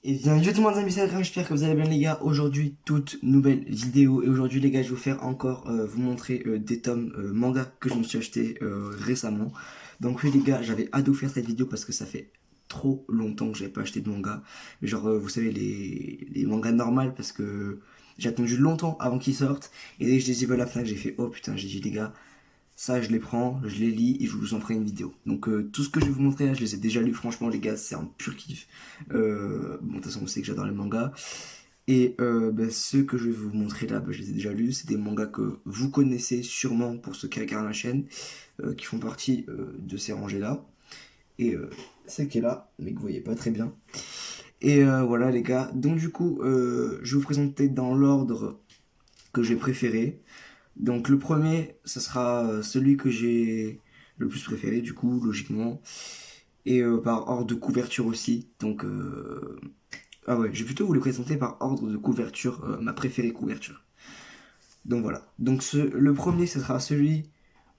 Et bien, yo tout le monde, amis, c'est j'espère que vous allez bien les gars. Aujourd'hui, toute nouvelle vidéo. Et aujourd'hui les gars, je vais vous faire encore vous montrer des tomes manga que je me suis acheté récemment. Donc oui les gars, j'avais hâte de vous faire cette vidéo parce que ça fait trop longtemps que j'avais pas acheté de manga. Mais genre, vous savez, les mangas normaux parce que j'ai attendu longtemps avant qu'ils sortent. Et dès que je les ai vus à la Fnac, j'ai fait, oh putain, j'ai dit les gars, ça, je les prends, je les lis et je vous en ferai une vidéo. Donc tout ce que je vais vous montrer là, je les ai déjà lus. Franchement les gars, c'est un pur kiff. Bon, de toute façon, vous savez que j'adore les mangas. Et ceux que je vais vous montrer là, je les ai déjà lus. C'est des mangas que vous connaissez sûrement pour ceux qui regardent la chaîne, qui font partie de ces rangées là. Et celle qui est là, mais que vous voyez pas très bien. Et voilà les gars. Donc du coup, je vais vous présenter dans l'ordre que j'ai préféré. Donc le premier, ça sera celui que j'ai le plus préféré du coup, logiquement. Et par ordre de couverture aussi. Donc ah ouais, je vais plutôt vous les présenter par ordre de couverture, ma préférée couverture. Donc voilà. Donc le premier, ce sera celui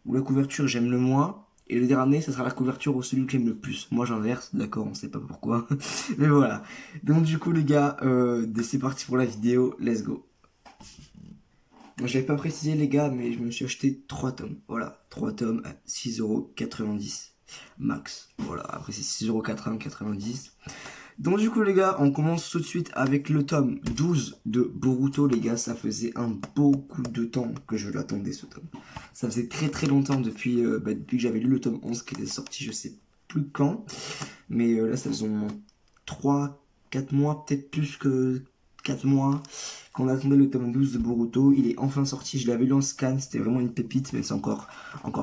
où la couverture j'aime le moins. Et le dernier, ce sera la couverture où celui que j'aime le plus. Moi j'inverse, d'accord, on sait pas pourquoi. Mais voilà. Donc du coup les gars, c'est parti pour la vidéo, let's go. Je n'avais pas précisé les gars, mais je me suis acheté 3 tomes. Voilà, 3 tomes à 6,90€ max. Voilà, après c'est 6,90€. Donc du coup les gars, on commence tout de suite avec le tome 12 de Boruto les gars. Ça faisait un beaucoup de temps que je l'attendais ce tome. Ça faisait très très longtemps depuis que j'avais lu le tome 11 qui était sorti je sais plus quand. Mais là ça faisait au moins 3, 4 mois, peut-être plus que 4 mois qu'on attendait le tome 12 de Boruto. Il est enfin sorti, je l'avais lu en scan, c'était vraiment une pépite, mais c'est encore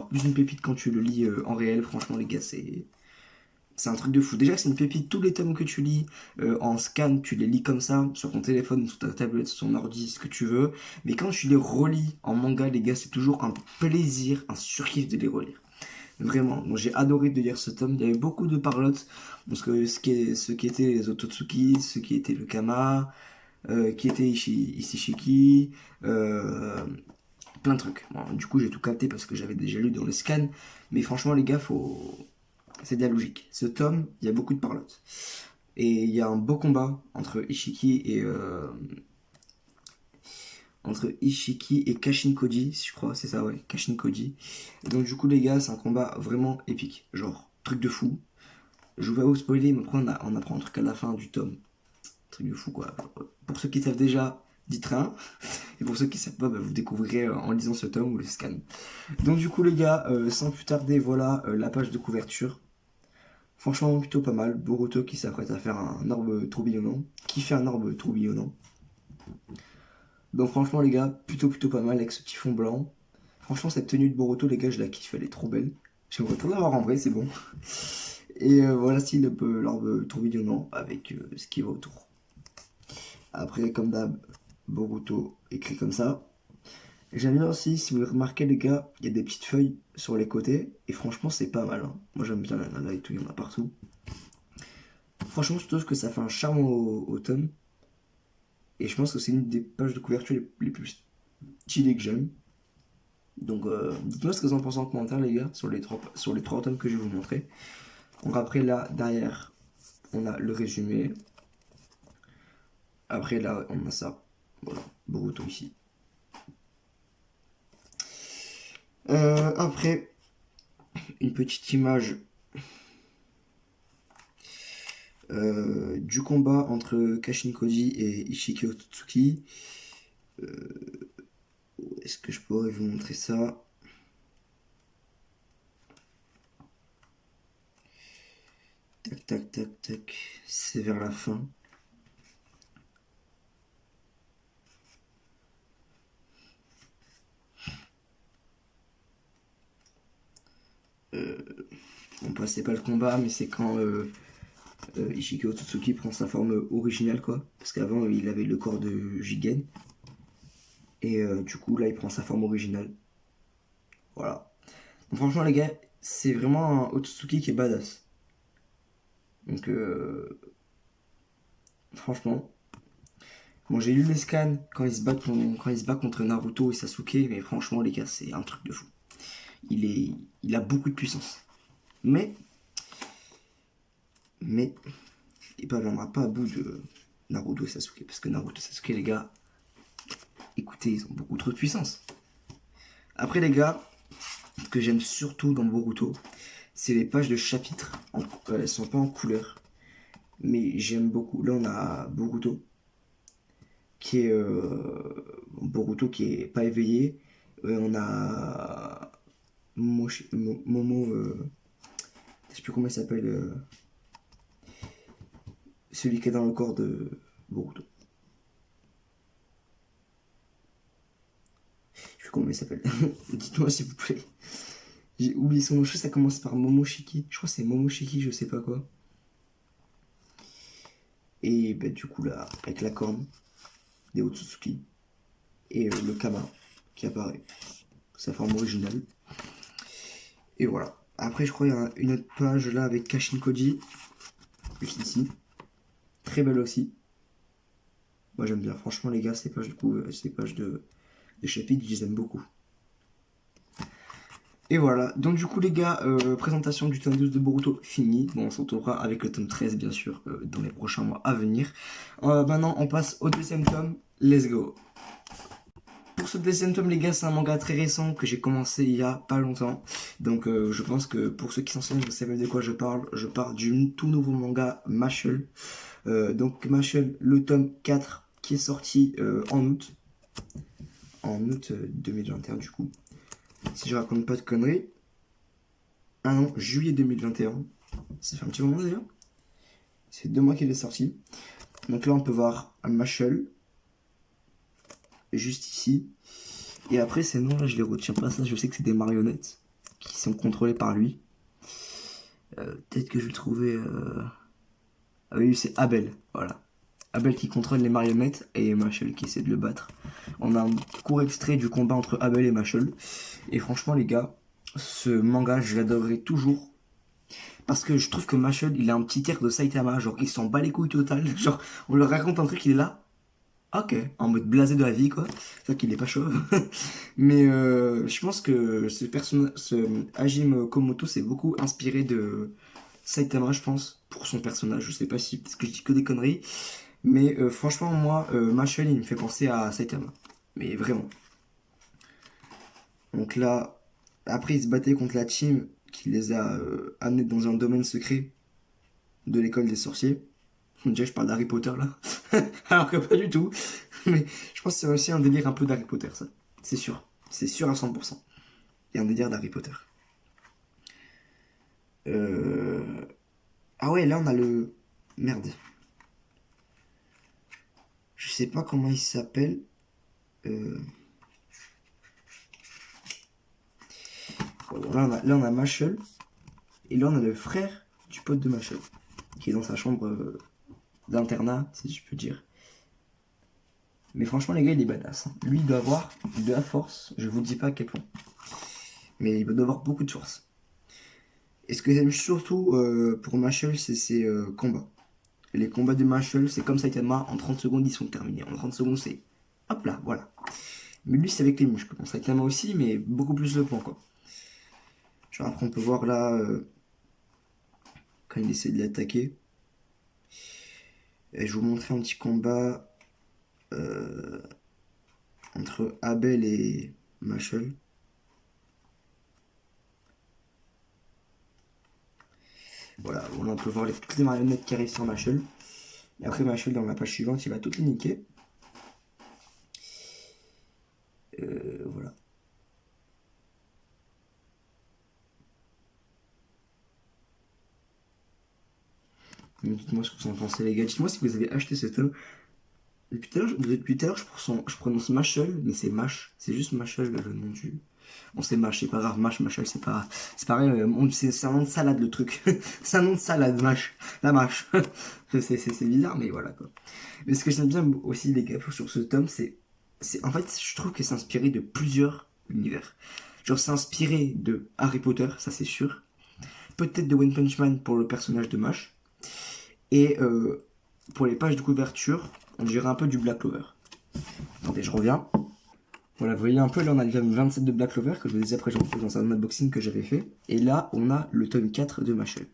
plus une pépite quand tu le lis en réel. Franchement les gars, c'est un truc de fou. Déjà, c'est une pépite. Tous les tomes que tu lis en scan, tu les lis comme ça, sur ton téléphone, sur ta tablette, sur ton ordi, ce que tu veux. Mais quand tu les relis en manga, les gars, c'est toujours un plaisir, un surkiff de les relire. Vraiment. Donc, j'ai adoré de lire ce tome. Il y avait beaucoup de parlottes. Parce que ceux qui étaient les Ototsuki, ceux qui étaient le Kama, qui était Ishishiki, plein de trucs. Bon, du coup, j'ai tout capté parce que j'avais déjà lu dans les scans. Mais franchement, les gars, c'est de la logique. Ce tome, il y a beaucoup de parlotte. Et il y a un beau combat entre Ishiki et Kashin Koji, si je crois, c'est ça, ouais, Kashin Koji. Et donc, du coup, les gars, c'est un combat vraiment épique. Genre, truc de fou. Je vais pas vous spoiler, mais après, on apprend un truc à la fin du tome. Truc de fou, quoi. Pour ceux qui savent déjà, dites rien. Et pour ceux qui savent pas, vous découvrirez en lisant ce tome ou le scan. Donc du coup les gars, sans plus tarder, voilà la page de couverture. Franchement plutôt pas mal. Boruto qui s'apprête à faire un orbe tourbillonnant. Qui fait un orbe tourbillonnant. Donc franchement les gars, plutôt pas mal avec ce petit fond blanc. Franchement cette tenue de Boruto les gars, je la kiffe, elle est trop belle. J'aimerais trop l'avoir en vrai, c'est bon. Et voilà si l'orbe tourbillonnant avec ce qui va autour. Après comme d'hab, Boruto écrit comme ça. J'aime bien aussi, si vous remarquez les gars, il y a des petites feuilles sur les côtés. Et franchement, c'est pas mal. Hein. Moi j'aime bien, là et tout, il y en a partout. Franchement, je trouve que ça fait un charme au tome. Et je pense que c'est une des pages de couverture les plus stylées que j'aime. Donc dites-moi ce que vous en pensez en commentaire les gars, sur les trois tomes que je vais vous montrer. Donc après là, derrière, on a le résumé. Après là, on a ça. Voilà, Boruto ici. Après, une petite image du combat entre Kashin Koji et Ishiki Otsutsuki. Est-ce que je pourrais vous montrer ça? Tac, tac, tac, tac. C'est vers la fin. Bon, c'est pas le combat, mais c'est quand Ishiki Otsutsuki prend sa forme originale, quoi. Parce qu'avant, il avait le corps de Jigen. Et du coup, là, il prend sa forme originale. Voilà. Donc, franchement, les gars, c'est vraiment un Otsutsuki qui est badass. Donc, franchement. Bon, j'ai lu les scans quand il se bat contre Naruto et Sasuke, mais franchement, les gars, c'est un truc de fou. Il a beaucoup de puissance. Mais, il parviendra pas à bout de Naruto et Sasuke. Parce que Naruto et Sasuke, les gars, écoutez, ils ont beaucoup trop de puissance. Après, les gars, ce que j'aime surtout dans Boruto, c'est les pages de chapitres. Elles sont pas en couleur, mais j'aime beaucoup. Là, on a Boruto, qui est Boruto qui est pas éveillé. On a Momo, je sais plus comment il s'appelle, celui qui est dans le corps de Boruto. Je sais plus comment il s'appelle. Dites-moi s'il vous plaît. J'ai oublié son nom, je sais que ça commence par Momoshiki. Je crois que c'est Momoshiki, je sais pas quoi. Et bah, du coup là, avec la corne des Otsutsuki et le Kama qui apparaît, sa forme originale. Et voilà. Après, je crois qu'il y a une autre page là avec Kashin Koji, juste ici. Très belle aussi. Moi j'aime bien. Franchement, les gars, ces pages, du coup, ces pages de chapitres, je les aime beaucoup. Et voilà. Donc, du coup, les gars, présentation du tome 12 de Boruto fini. Bon, on se retrouvera avec le tome 13, bien sûr, dans les prochains mois à venir. Maintenant, on passe au deuxième tome. Let's go. Pour ce deuxième tome, les gars, c'est un manga très récent que j'ai commencé il y a pas longtemps. Donc je pense que pour ceux qui s'en souviennent, vous savez de quoi je parle. Je parle du tout nouveau manga Mashle. Donc Mashle, le tome 4 qui est sorti en août. En août 2021 du coup. Si je raconte pas de conneries. Ah non, juillet 2021. Ça fait un petit moment déjà. C'est 2 mois qu'il est sorti. Donc là on peut voir Mashle. Juste ici. Et après ces noms là je les retiens pas, ça je sais que c'est des marionnettes qui sont contrôlées par lui. Peut-être que je vais le trouver. Ah oui, c'est Abel, voilà. Abel qui contrôle les marionnettes et Mashle qui essaie de le battre. On a un court extrait du combat entre Abel et Mashle. Et franchement les gars, ce manga je l'adorerai toujours. Parce que je trouve que Mashle il a un petit air de Saitama, genre il s'en bat les couilles total. Genre on lui raconte un truc, il est là. Ok, en mode blasé de la vie quoi. C'est vrai qu'il est pas chauve. Mais je pense que ce Hajime Komoto s'est beaucoup inspiré de Saitama, je pense, pour son personnage. Je sais pas si parce que je dis que des conneries. Mais franchement, moi, Mashle, il me fait penser à Saitama. Mais vraiment. Donc là, après, il se battait contre la team qui les a amenés dans un domaine secret de l'école des sorciers. Déjà, je parle d'Harry Potter là. Alors que pas du tout. Mais je pense que c'est aussi un délire un peu d'Harry Potter, ça. C'est sûr. C'est sûr à 100%. Il y a un délire d'Harry Potter. Ah ouais, là on a le... Merde. Je sais pas comment il s'appelle. Bon, là, on a Mashle. Et là on a le frère du pote de Mashle. Qui est dans sa chambre d'internat, si je peux dire. Mais franchement les gars il est badass. Hein. Lui il doit avoir de la force. Je vous dis pas à quel point. Mais il doit avoir beaucoup de force. Et ce que j'aime surtout pour Mashle, c'est ses combats. Les combats de Mashle, c'est comme Saitama, en 30 secondes ils sont terminés. En 30 secondes c'est hop là, voilà. Mais lui c'est avec les muscles. Bon, Saitama aussi, mais beaucoup plus de points quoi. Genre après on peut voir là, quand il essaie de l'attaquer. Et je vais vous montrer un petit combat entre Abel et Mashle. Voilà, on peut voir toutes les marionnettes qui arrivent sur Mashle. Et après Mashle, dans la page suivante, il va toutes les niquer. Voilà. Dites-moi ce que vous en pensez les gars. Dites-moi si vous avez acheté ce tome. Depuis tout à l'heure je prononce Mashle, mais c'est Mash. C'est juste Mashle le nom du... Bon c'est Mash, c'est pas grave. Mashle, c'est pas... C'est pareil, c'est un nom de salade le truc. C'est un nom de salade, Mash. La Mash. C'est bizarre, mais voilà quoi. Mais ce que j'aime bien aussi les gars sur ce tome, c'est... En fait, je trouve que c'est inspiré de plusieurs univers. Genre c'est inspiré de Harry Potter, ça c'est sûr. Peut-être de One Punch Man pour le personnage de Mash. Et pour les pages de couverture, on dirait un peu du Black Clover. Attendez, je reviens. Voilà, vous voyez un peu, là on a le tome 27 de Black Clover que je vous ai présenté dans un unboxing que j'avais fait. Et là, on a le tome 4 de Mashle.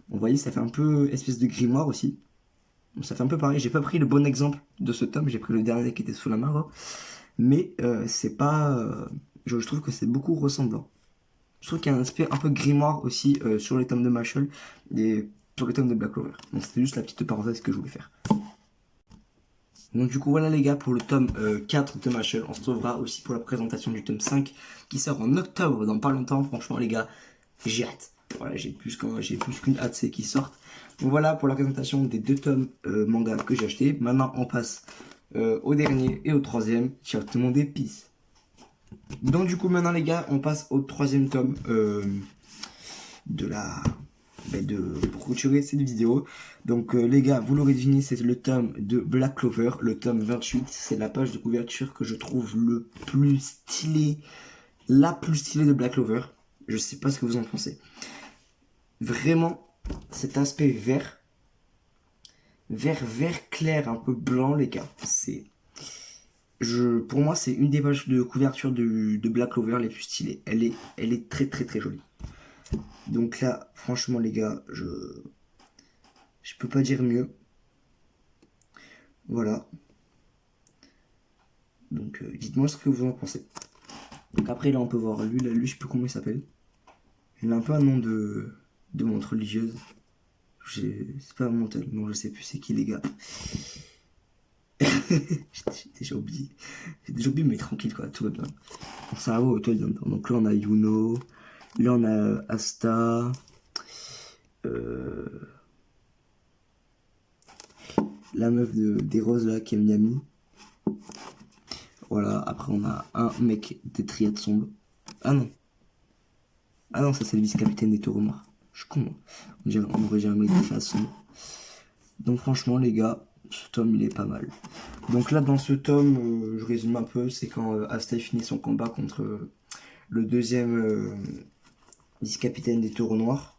Vous voyez, ça fait un peu espèce de grimoire aussi. Ça fait un peu pareil. J'ai pas pris le bon exemple de ce tome, j'ai pris le dernier qui était sous la main, quoi. Mais c'est pas. Je trouve que c'est beaucoup ressemblant. Je trouve qu'il y a un aspect un peu grimoire aussi sur les tomes de Mashal et sur les tomes de Black Clover. Donc c'était juste la petite parenthèse que je voulais faire. Donc du coup voilà les gars pour le tome 4 de Mashal. On se retrouvera aussi pour la présentation du tome 5 qui sort en octobre dans pas longtemps. Franchement les gars, j'ai hâte. Voilà, j'ai plus qu'une hâte, c'est qu'ils sortent. Donc voilà pour la présentation des 2 tomes manga que j'ai acheté. Maintenant on passe au dernier et au troisième. Ciao tout le monde et peace. Donc du coup maintenant les gars on passe au troisième tome pour clôturer cette vidéo. Donc les gars vous l'aurez deviné, c'est le tome de Black Clover, le tome 28. C'est la page de couverture que je trouve le plus stylé, la plus stylée de Black Clover. Je sais pas ce que vous en pensez. Vraiment cet aspect vert clair, un peu blanc les gars, pour moi c'est une des pages de couverture de Black Clover les plus stylées. Elle est très très très jolie. Donc là franchement les gars, je peux pas dire mieux. Voilà. Donc dites-moi ce que vous en pensez. Donc après là on peut voir lui je sais plus comment il s'appelle. Il a un peu un nom de montre religieuse. C'est pas un mental, non je sais plus c'est qui les gars. J'ai déjà oublié. Mais tranquille quoi, tout va bien. Donc ça va au toi bien. Donc là on a Yuno, là on a Asta, la meuf des roses là qui est Miami. Voilà, après on a un mec des triades sombres. Ah non, ça c'est le vice-capitaine des taureaux noirs. Je suis con, moi. On aurait jamais dit ça sombre. Donc franchement les gars, ce tome il est pas mal. Donc là dans ce tome, je résume un peu, c'est quand Asta finit son combat contre le deuxième vice-capitaine des taureaux noirs.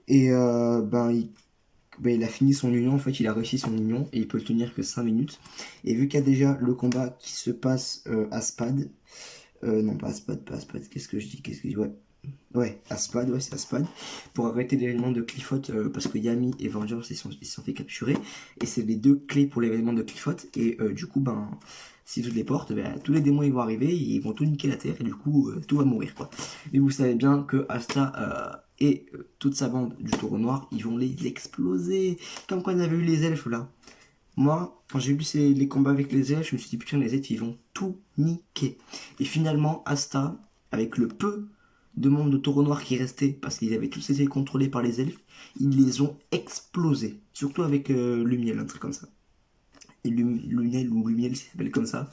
Et il a fini son union, en fait il a réussi son union et il peut le tenir que 5 minutes. Et vu qu'il y a déjà le combat qui se passe à Spad, non pas à Spad, qu'est-ce que je dis, ouais, à Spad, ouais c'est à Spad, pour arrêter l'événement de Clifford, parce que Yami et Vengers ils se sont fait capturer, et c'est les 2 clés pour l'événement de Clifford, et du coup si toutes les portes, tous les démons ils vont arriver, ils vont tout niquer la terre, et du coup tout va mourir quoi. Et vous savez bien que Asta et toute sa bande du taureau noir, ils vont les exploser, comme quand il y avait eu les elfes là. Moi, quand j'ai vu les combats avec les elfes, je me suis dit putain les elfes ils vont tout niquer. Et finalement Asta, avec le peu de monde de taureaux noirs qui restait, parce qu'ils avaient tous été contrôlés par les elfes, ils les ont explosés. Surtout avec Lumiel, un truc comme ça. Et Lumiel ou Lumiel, ça s'appelle comme ça.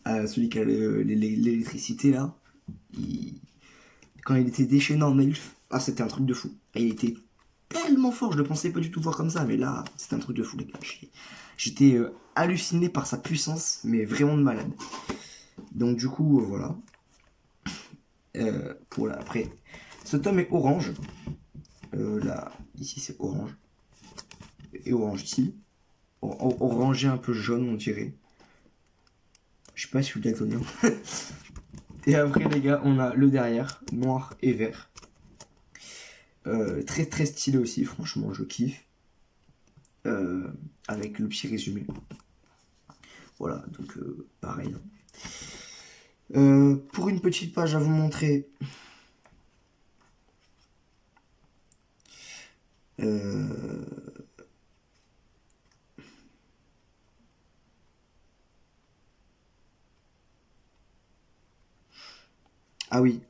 Celui qui a l'électricité là, quand il était déchaîné en elfe, c'était un truc de fou. Et il était tellement fort, je le pensais pas du tout voir comme ça, mais là, c'était un truc de fou les gars. J'étais halluciné par sa puissance, mais vraiment de malade. Donc du coup, voilà. Après, ce tome est orange. Là, ici c'est orange. Et orange ici. Orangé un peu jaune, on dirait. Je sais pas si vous daltonien. Et après, les gars, on a le derrière, noir et vert. Très très stylé aussi, franchement, je kiffe. Avec le petit résumé. Voilà, donc pareil. Pour une petite page à vous montrer. Ah oui.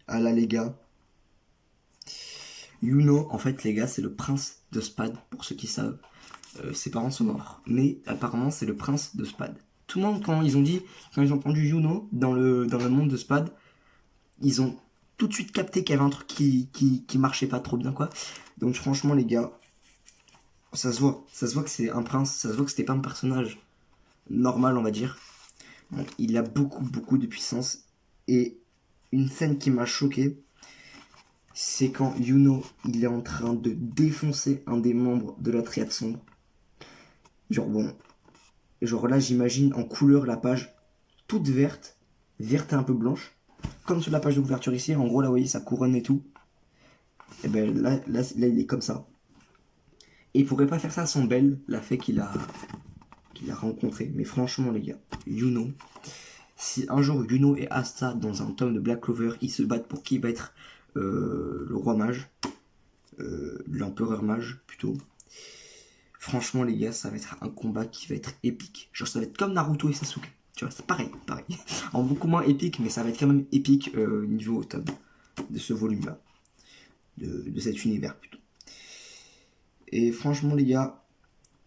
Ah là les gars. Yuno, en fait les gars, c'est le prince de Spad, pour ceux qui savent. Ses parents sont morts. Mais apparemment c'est le prince de Spad. Tout le monde quand ils ont entendu Yuno dans le monde de Spad, ils ont tout de suite capté qu'il y avait un truc qui marchait pas trop bien quoi. Donc franchement les gars, ça se voit que c'est un prince, ça se voit que c'était pas un personnage normal on va dire. Donc, il a beaucoup de puissance. Et une scène qui m'a choqué, c'est quand Yuno il est en train de défoncer un des membres de la triade sombre. Genre là j'imagine en couleur la page toute verte et un peu blanche, comme sur la page de couverture ici, en gros là vous voyez sa couronne et tout. Et ben là il est comme ça. Et il pourrait pas faire ça sans Belle, la fée qu'il a rencontré. Mais franchement, les gars, Yuno, si un jour Yuno et Asta, dans un tome de Black Clover, ils se battent pour qui va être le roi mage, l'empereur mage plutôt. Franchement, les gars, ça va être un combat qui va être épique. Genre, ça va être comme Naruto et Sasuke. Tu vois, c'est pareil, pareil. En beaucoup moins épique, mais ça va être quand même épique niveau tome de ce volume-là, de cet univers plutôt. Et franchement, les gars,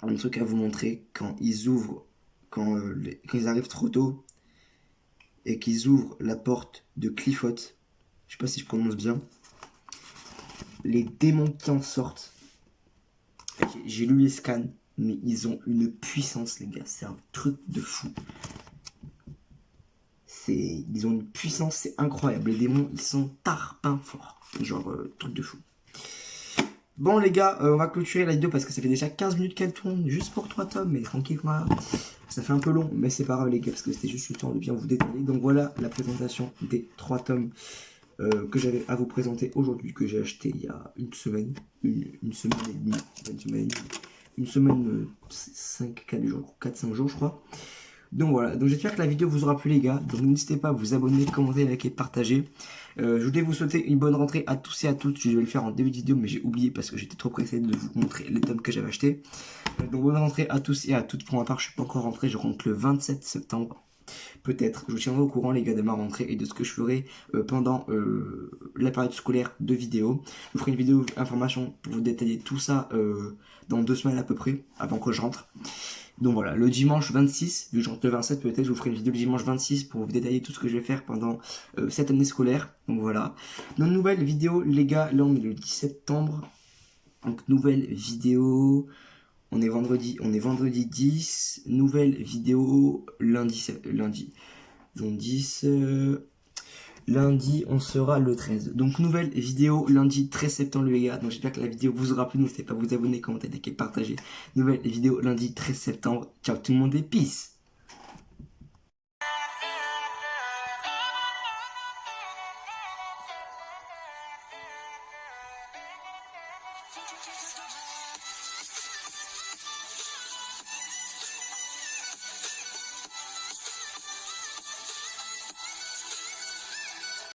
un truc à vous montrer, quand ils ouvrent, quand ils arrivent trop tôt et qu'ils ouvrent la porte de Clifford, je sais pas si je prononce bien, les démons qui en sortent, j'ai lu les scans, mais ils ont une puissance, les gars, c'est un truc de fou. Ils ont une puissance, c'est incroyable. Les démons, ils sont tarpin forts. Genre, truc de fou. Bon, les gars, on va clôturer la vidéo parce que ça fait déjà 15 minutes qu'elle tourne, juste pour 3 tomes, mais tranquillement. Ça fait un peu long, mais c'est pas grave, les gars, parce que c'était juste le temps de bien vous détailler. Donc voilà la présentation des 3 tomes que j'avais à vous présenter aujourd'hui, que j'ai acheté il y a une semaine. Une semaine et demie. Une semaine, 4-5 jours, je crois. Donc voilà, donc j'espère que la vidéo vous aura plu les gars, donc n'hésitez pas à vous abonner, commenter, liker, partager. Je voulais vous souhaiter une bonne rentrée à tous et à toutes, je vais le faire en début de vidéo mais j'ai oublié parce que j'étais trop pressé de vous montrer les tomes que j'avais achetés. Donc bonne rentrée à tous et à toutes, pour ma part je suis pas encore rentré, je rentre le 27 septembre. Peut-être, je vous tiendrai au courant les gars de ma rentrée et de ce que je ferai pendant la période scolaire de vidéo. Je vous ferai une vidéo information pour vous détailler tout ça dans 2 semaines à peu près, avant que je rentre. Donc voilà, le dimanche 26, vu que je rentre le 27, peut-être je vous ferai une vidéo le dimanche 26 pour vous détailler tout ce que je vais faire pendant cette année scolaire. Donc voilà. Nos nouvelles vidéos, les gars, là on est le 10 septembre. Donc nouvelle vidéo, on est vendredi 10. Nouvelle vidéo lundi. Donc 10, lundi, on sera le 13. Donc, nouvelle vidéo lundi 13 septembre, les gars. Donc, j'espère que la vidéo vous aura plu. N'hésitez pas à vous abonner, commenter, liker, partager. Nouvelle vidéo lundi 13 septembre. Ciao tout le monde et peace.